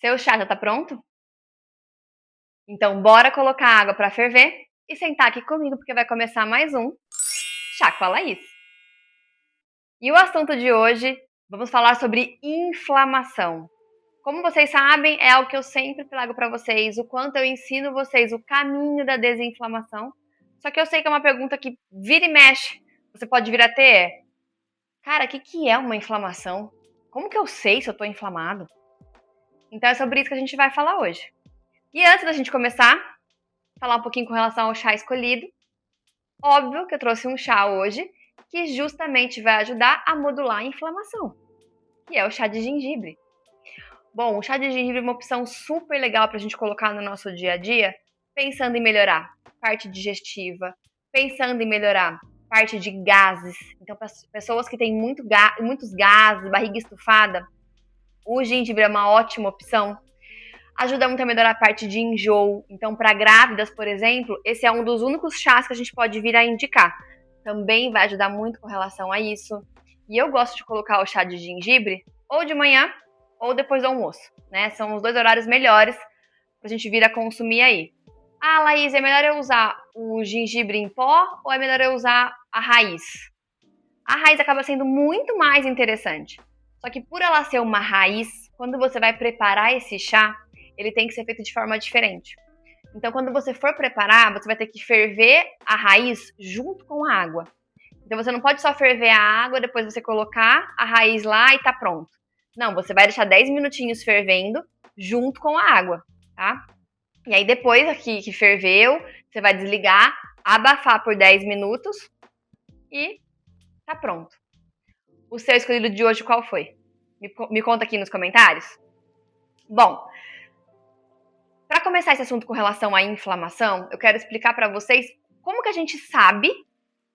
Seu chá já tá pronto? Então bora colocar água para ferver e sentar aqui comigo porque vai começar mais um Chá com a Laís. E o assunto de hoje, vamos falar sobre inflamação. Como vocês sabem, é algo que eu sempre trago para vocês, o quanto eu ensino vocês o caminho da desinflamação. Só que eu sei que é uma pergunta que vira e mexe, você pode vir a ter. Cara, o que é uma inflamação? Como que eu sei se eu tô inflamado? Então é sobre isso que a gente vai falar hoje. E antes da gente começar, falar um pouquinho com relação ao chá escolhido. Óbvio que eu trouxe um chá hoje que justamente vai ajudar a modular a inflamação, que é o chá de gengibre. Bom, o chá de gengibre é uma opção super legal para a gente colocar no nosso dia a dia, pensando em melhorar parte digestiva, pensando em melhorar parte de gases. Então, para pessoas que têm muitos gases, barriga estufada, o gengibre é uma ótima opção. Ajuda muito a melhorar a parte de enjoo. Então, para grávidas, por exemplo, esse é um dos únicos chás que a gente pode vir a indicar. Também vai ajudar muito com relação a isso. E eu gosto de colocar o chá de gengibre ou de manhã ou depois do almoço, né? São os dois horários melhores pra gente vir a consumir aí. Ah, Laís, é melhor eu usar o gengibre em pó ou é melhor eu usar a raiz? A raiz acaba sendo muito mais interessante. Só que por ela ser uma raiz, quando você vai preparar esse chá, ele tem que ser feito de forma diferente. Então, quando você for preparar, você vai ter que ferver a raiz junto com a água. Então, você não pode só ferver a água, depois você colocar a raiz lá e tá pronto. Não, você vai deixar 10 minutinhos fervendo junto com a água, tá? E aí, depois aqui que ferveu, você vai desligar, abafar por 10 minutos e tá pronto. O seu escolhido de hoje qual foi? Me conta aqui nos comentários. Bom, para começar esse assunto com relação à inflamação, eu quero explicar para vocês como que a gente sabe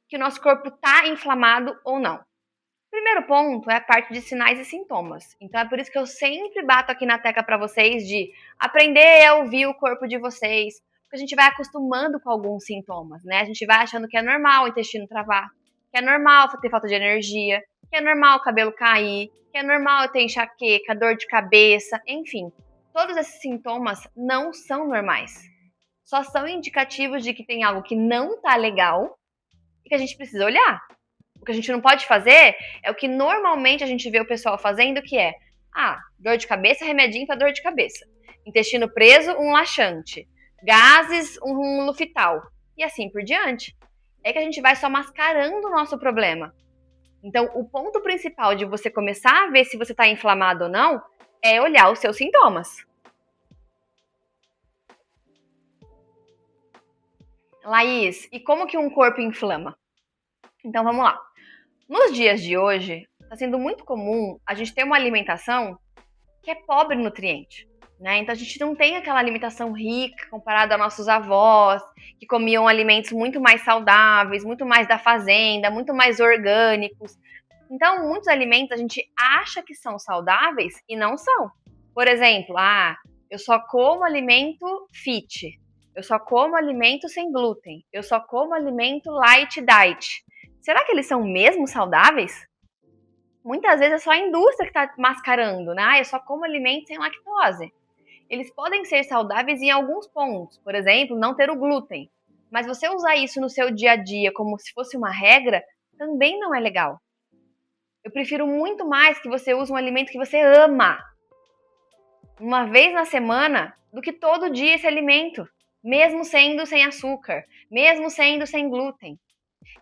que o nosso corpo está inflamado ou não. O primeiro ponto é a parte de sinais e sintomas. Então é por isso que eu sempre bato aqui na tecla para vocês de aprender a ouvir o corpo de vocês, porque a gente vai acostumando com alguns sintomas, né? A gente vai achando que é normal o intestino travar, que é normal ter falta de energia, que é normal o cabelo cair, que é normal eu ter enxaqueca, dor de cabeça, enfim. Todos esses sintomas não são normais. Só são indicativos de que tem algo que não tá legal e que a gente precisa olhar. O que a gente não pode fazer é o que normalmente a gente vê o pessoal fazendo, que é dor de cabeça, remedinho para dor de cabeça. Intestino preso, um laxante. Gases, um Lufital. E assim por diante. É que a gente vai só mascarando o nosso problema. Então, o ponto principal de você começar a ver se você está inflamado ou não é olhar os seus sintomas. Laís, e como que um corpo inflama? Então, vamos lá. Nos dias de hoje, está sendo muito comum a gente ter uma alimentação que é pobre em nutriente, né? Então, a gente não tem aquela alimentação rica comparada a nossos avós, que comiam alimentos muito mais saudáveis, muito mais da fazenda, muito mais orgânicos. Então, muitos alimentos a gente acha que são saudáveis e não são. Por exemplo, eu só como alimento fit, eu só como alimento sem glúten, eu só como alimento light diet. Será que eles são mesmo saudáveis? Muitas vezes é só a indústria que está mascarando, né? Eu só como alimento sem lactose. Eles podem ser saudáveis em alguns pontos, por exemplo, não ter o glúten. Mas você usar isso no seu dia a dia como se fosse uma regra, também não é legal. Eu prefiro muito mais que você use um alimento que você ama, uma vez na semana, do que todo dia esse alimento, mesmo sendo sem açúcar, mesmo sendo sem glúten.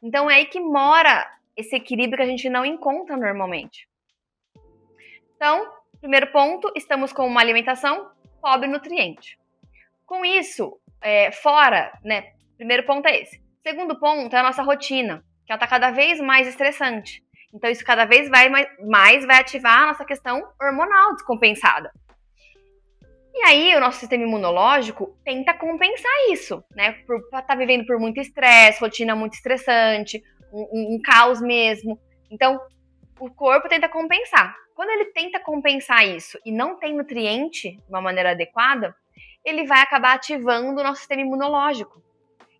Então é aí que mora esse equilíbrio que a gente não encontra normalmente. Então, primeiro ponto, estamos com uma alimentação pobre em nutriente. Com isso, né? Primeiro ponto é esse. Segundo ponto é a nossa rotina, que ela está cada vez mais estressante. Então, isso cada vez mais vai ativar a nossa questão hormonal descompensada. E aí, o nosso sistema imunológico tenta compensar isso, né? Por estar vivendo por muito estresse, rotina muito estressante, um caos mesmo. Então, o corpo tenta compensar. Quando ele tenta compensar isso e não tem nutriente de uma maneira adequada, ele vai acabar ativando o nosso sistema imunológico.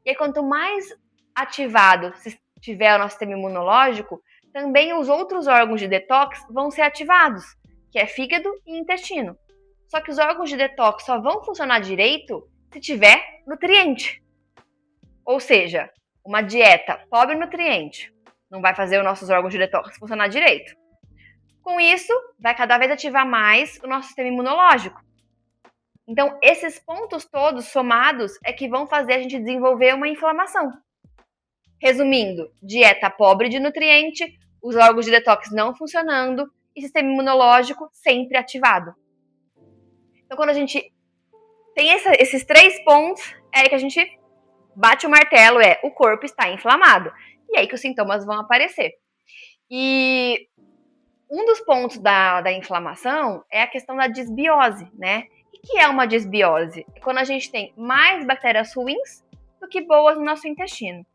E aí, quanto mais ativado tiver o nosso sistema imunológico, também os outros órgãos de detox vão ser ativados, que é fígado e intestino. Só que os órgãos de detox só vão funcionar direito se tiver nutriente. Ou seja, uma dieta pobre em nutriente não vai fazer os nossos órgãos de detox funcionar direito. Com isso, vai cada vez ativar mais o nosso sistema imunológico. Então, esses pontos todos somados é que vão fazer a gente desenvolver uma inflamação. Resumindo, dieta pobre de nutriente, os órgãos de detox não funcionando e sistema imunológico sempre ativado. Então, quando a gente tem esses 3 pontos, é aí que a gente bate o martelo, o corpo está inflamado. E aí que os sintomas vão aparecer. E um dos pontos da inflamação é a questão da disbiose, né? O que é uma disbiose? É quando a gente tem mais bactérias ruins do que boas no nosso intestino.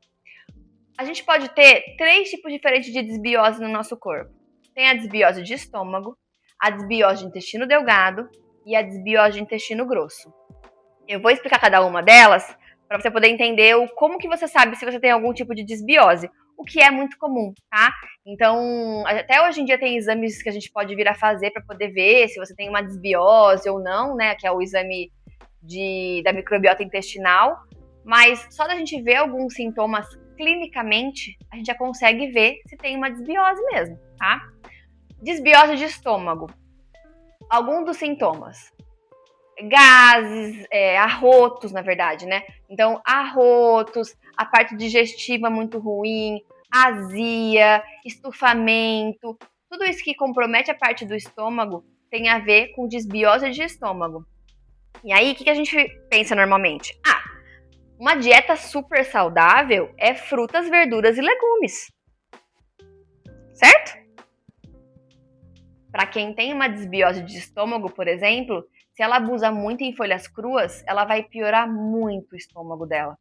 A gente pode ter 3 tipos diferentes de disbiose no nosso corpo. Tem a disbiose de estômago, a disbiose de intestino delgado e a disbiose de intestino grosso. Eu vou explicar cada uma delas para você poder entender como que você sabe se você tem algum tipo de disbiose, o que é muito comum, tá? Então, até hoje em dia tem exames que a gente pode vir a fazer para poder ver se você tem uma disbiose ou não, né? Que é o exame da microbiota intestinal. Mas só da gente ver alguns sintomas clinicamente, a gente já consegue ver se tem uma disbiose mesmo, tá? Disbiose de estômago. Alguns dos sintomas. Gases, arrotos, na verdade, né? Então, arrotos, a parte digestiva muito ruim, azia, estufamento, tudo isso que compromete a parte do estômago tem a ver com disbiose de estômago. E aí, o que a gente pensa normalmente? Uma dieta super saudável é frutas, verduras e legumes. Certo? Para quem tem uma disbiose de estômago, por exemplo, se ela abusa muito em folhas cruas, ela vai piorar muito o estômago dela.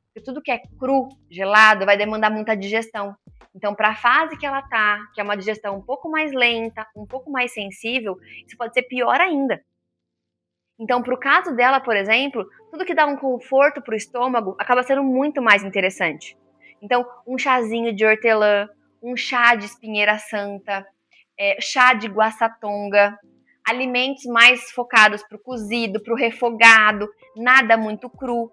Porque tudo que é cru, gelado, vai demandar muita digestão. Então, para a fase que ela tá, que é uma digestão um pouco mais lenta, um pouco mais sensível, isso pode ser pior ainda. Então, para o caso dela, por exemplo, tudo que dá um conforto para o estômago acaba sendo muito mais interessante. Então, um chazinho de hortelã, um chá de espinheira santa, chá de guaçatonga, alimentos mais focados para o cozido, para o refogado, nada muito cru.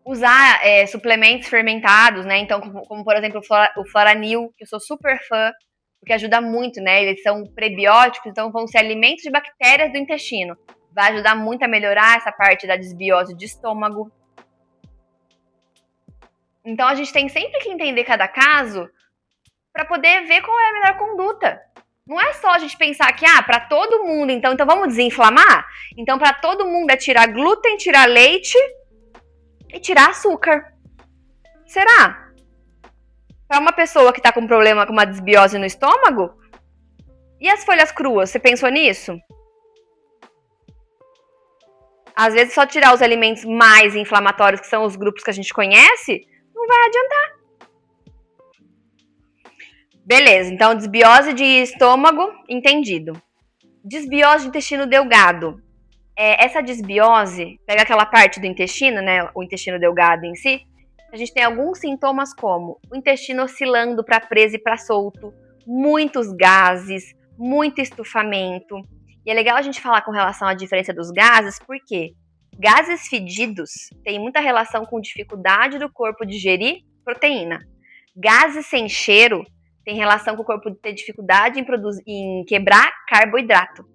Usar suplementos fermentados, né? Então, como por exemplo o Floranil, que eu sou super fã, porque ajuda muito, né? Eles são prebióticos, então vão ser alimentos de bactérias do intestino. Vai ajudar muito a melhorar essa parte da desbiose de estômago. Então, a gente tem sempre que entender cada caso para poder ver qual é a melhor conduta. Não é só a gente pensar que, para todo mundo, então vamos desinflamar? Então, para todo mundo é tirar glúten, tirar leite e tirar açúcar. Será? Para uma pessoa que está com problema com uma desbiose no estômago? E as folhas cruas, você pensou nisso? Às vezes, só tirar os alimentos mais inflamatórios, que são os grupos que a gente conhece, não vai adiantar. Beleza, então desbiose de estômago, entendido. Desbiose de intestino delgado. Essa desbiose, pega aquela parte do intestino, né, o intestino delgado em si, a gente tem alguns sintomas como o intestino oscilando para preso e para solto, muitos gases, muito estufamento. E é legal a gente falar com relação à diferença dos gases, porque gases fedidos têm muita relação com dificuldade do corpo digerir proteína. Gases sem cheiro tem relação com o corpo ter dificuldade em quebrar carboidrato.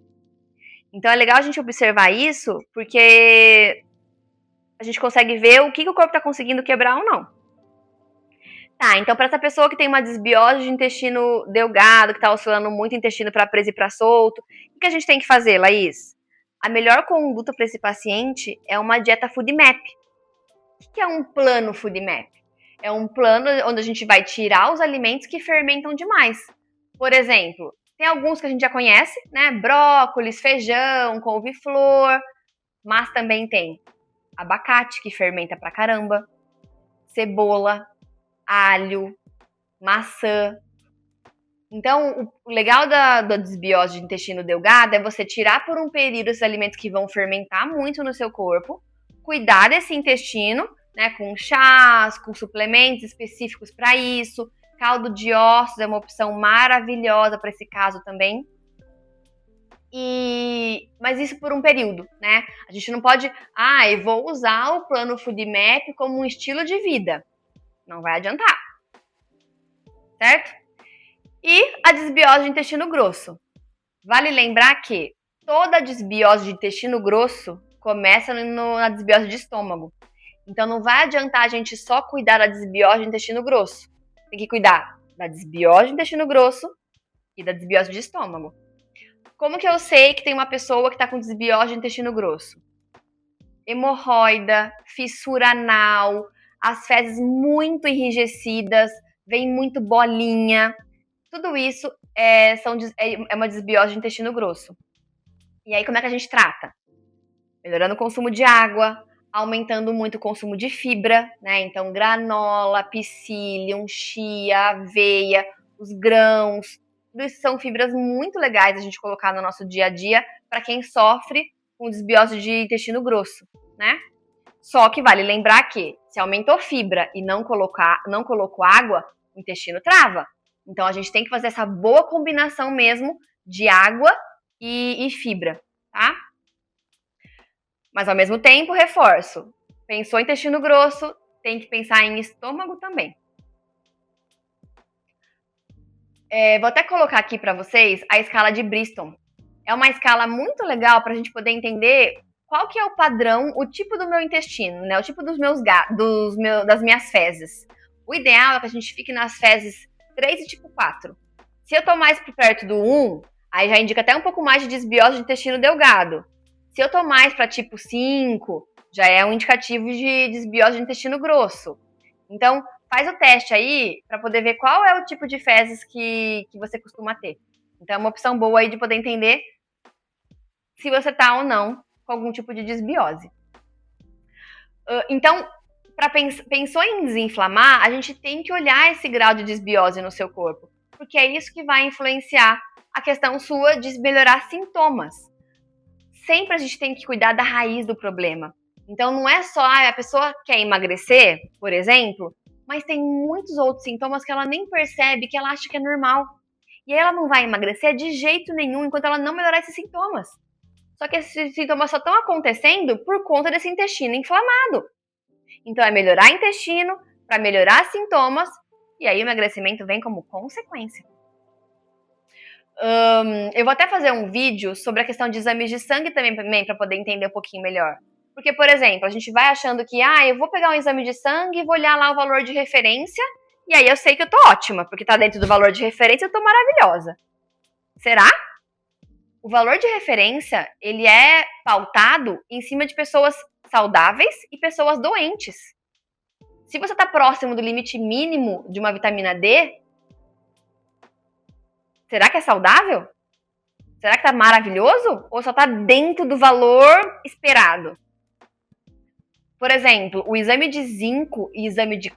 Então é legal a gente observar isso, porque a gente consegue ver o que o corpo está conseguindo quebrar ou não. Tá, então para essa pessoa que tem uma desbiose de intestino delgado, que está oscilando muito o intestino para preso e para solto, o que a gente tem que fazer, Laís? A melhor conduta para esse paciente é uma dieta FoodMap. O que é um plano FoodMap? É um plano onde a gente vai tirar os alimentos que fermentam demais. Por exemplo, tem alguns que a gente já conhece, né? Brócolis, feijão, couve-flor, mas também tem abacate, que fermenta pra caramba, cebola, alho, maçã. Então, o legal da desbiose de intestino delgado é você tirar por um período esses alimentos que vão fermentar muito no seu corpo, cuidar desse intestino, né, com chás, com suplementos específicos para isso. Caldo de ossos é uma opção maravilhosa para esse caso também. Mas isso por um período, né? A gente não pode, eu vou usar o plano FoodMap como um estilo de vida. Não vai adiantar, certo? E a desbiose de intestino grosso. Vale lembrar que toda desbiose de intestino grosso começa na desbiose de estômago. Então não vai adiantar a gente só cuidar da desbiose de intestino grosso. Tem que cuidar da desbiose de intestino grosso e da desbiose de estômago. Como que eu sei que tem uma pessoa que está com desbiose de intestino grosso? Hemorroida, fissura anal, as fezes muito enrijecidas, vem muito bolinha. Tudo isso é uma desbiose de intestino grosso. E aí, como é que a gente trata? Melhorando o consumo de água, aumentando muito o consumo de fibra, né? Então, granola, psyllium, chia, aveia, os grãos. Tudo isso são fibras muito legais a gente colocar no nosso dia a dia para quem sofre com desbiose de intestino grosso, né? Só que vale lembrar que se aumentou fibra e não colocou água, o intestino trava. Então a gente tem que fazer essa boa combinação mesmo de água e fibra, tá? Mas ao mesmo tempo, reforço. Pensou em intestino grosso, tem que pensar em estômago também. Vou até colocar aqui para vocês a escala de Bristol. É uma escala muito legal para a gente poder entender qual que é o padrão, o tipo do meu intestino, né? O tipo das minhas fezes. O ideal é que a gente fique nas fezes 3 e tipo 4. Se eu tô mais perto do 1, aí já indica até um pouco mais de desbiose de intestino delgado. Se eu tô mais para tipo 5, já é um indicativo de desbiose de intestino grosso. Então, faz o teste aí para poder ver qual é o tipo de fezes que você costuma ter. Então, é uma opção boa aí de poder entender se você tá ou não com algum tipo de desbiose. Então, pensou em desinflamar, a gente tem que olhar esse grau de desbiose no seu corpo, porque é isso que vai influenciar a questão sua de melhorar sintomas. Sempre a gente tem que cuidar da raiz do problema. Então, não é só a pessoa quer emagrecer, por exemplo, mas tem muitos outros sintomas que ela nem percebe, que ela acha que é normal. E aí ela não vai emagrecer de jeito nenhum enquanto ela não melhorar esses sintomas. Só que esses sintomas só estão acontecendo por conta desse intestino inflamado. Então é melhorar o intestino para melhorar sintomas e aí o emagrecimento vem como consequência. Eu vou até fazer um vídeo sobre a questão de exames de sangue também para poder entender um pouquinho melhor. Porque, por exemplo, a gente vai achando que, eu vou pegar um exame de sangue e vou olhar lá o valor de referência e aí eu sei que eu tô ótima, porque tá dentro do valor de referência e eu tô maravilhosa. Será? O valor de referência, ele é pautado em cima de pessoas saudáveis e pessoas doentes. Se você está próximo do limite mínimo de uma vitamina D, será que é saudável? Será que está maravilhoso? Ou só está dentro do valor esperado? Por exemplo, o exame de zinco e exame de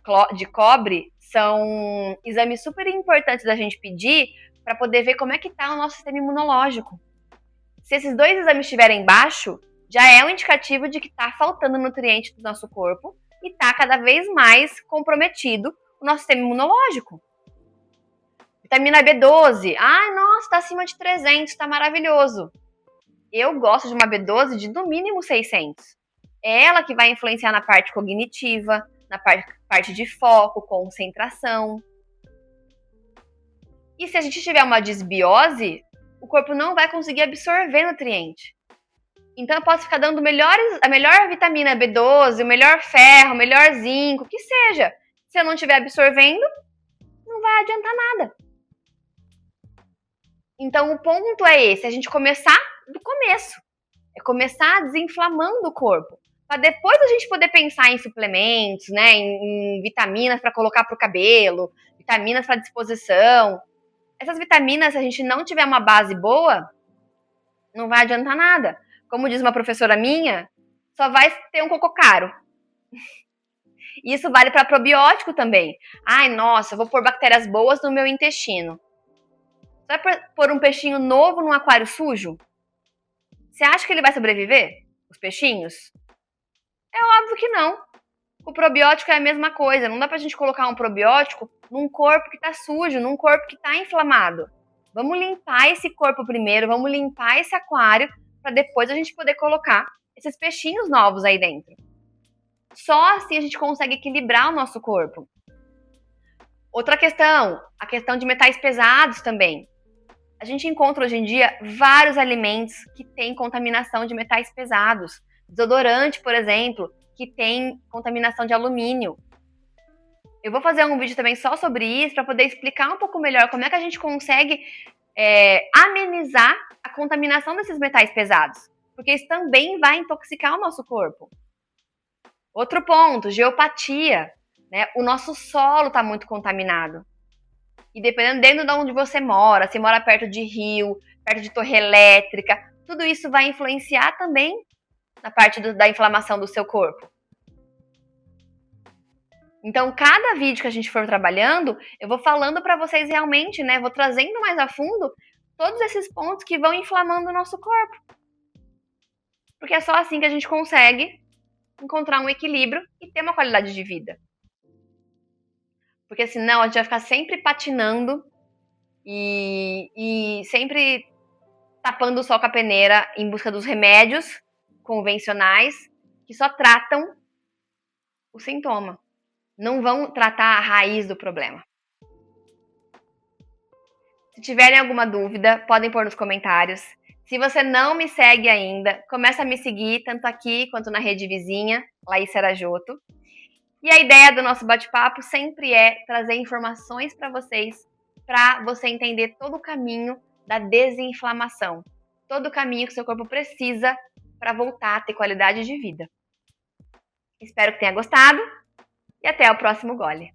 cobre são exames super importantes da gente pedir para poder ver como é que está o nosso sistema imunológico. Se esses dois exames estiverem baixo, já é um indicativo de que está faltando nutriente do nosso corpo e está cada vez mais comprometido o nosso sistema imunológico. Vitamina B12. Nossa, está acima de 300, está maravilhoso. Eu gosto de uma B12 de no mínimo 600. É ela que vai influenciar na parte cognitiva, na parte de foco, concentração. E se a gente tiver uma desbiose, o corpo não vai conseguir absorver nutriente. Então eu posso ficar dando a melhor vitamina B12, o melhor ferro, o melhor zinco, o que seja. Se eu não estiver absorvendo, não vai adiantar nada. Então o ponto é esse, a gente começar do começo. É começar desinflamando o corpo. Para depois a gente poder pensar em suplementos, né, em vitaminas para colocar para o cabelo, vitaminas para disposição. Essas vitaminas, se a gente não tiver uma base boa, não vai adiantar nada. Como diz uma professora minha, só vai ter um cocô caro. Isso vale para probiótico também. Nossa, eu vou pôr bactérias boas no meu intestino. Você vai pôr um peixinho novo num aquário sujo? Você acha que ele vai sobreviver? Os peixinhos? É óbvio que não. O probiótico é a mesma coisa. Não dá pra gente colocar um probiótico num corpo que tá sujo, num corpo que tá inflamado. Vamos limpar esse corpo primeiro, vamos limpar esse aquário, para depois a gente poder colocar esses peixinhos novos aí dentro. Só assim a gente consegue equilibrar o nosso corpo. Outra questão, a questão de metais pesados também. A gente encontra hoje em dia vários alimentos que têm contaminação de metais pesados. Desodorante, por exemplo, que tem contaminação de alumínio. Eu vou fazer um vídeo também só sobre isso, para poder explicar um pouco melhor como é que a gente consegue amenizar a contaminação desses metais pesados. Porque isso também vai intoxicar o nosso corpo. Outro ponto, geopatia. Né? O nosso solo está muito contaminado. E dependendo de onde você mora, se mora perto de rio, perto de torre elétrica, tudo isso vai influenciar também na parte da inflamação do seu corpo. Então, cada vídeo que a gente for trabalhando, eu vou falando para vocês realmente, né? Vou trazendo mais a fundo todos esses pontos que vão inflamando o nosso corpo. Porque é só assim que a gente consegue encontrar um equilíbrio e ter uma qualidade de vida. Porque senão a gente vai ficar sempre patinando e sempre tapando o sol com a peneira em busca dos remédios convencionais que só tratam o sintoma. Não vão tratar a raiz do problema. Se tiverem alguma dúvida, podem pôr nos comentários. Se você não me segue ainda, começa a me seguir, tanto aqui quanto na rede vizinha, Laís Serajoto. E a ideia do nosso bate-papo sempre é trazer informações para você entender todo o caminho da desinflamação. Todo o caminho que seu corpo precisa para voltar a ter qualidade de vida. Espero que tenha gostado e até o próximo gole.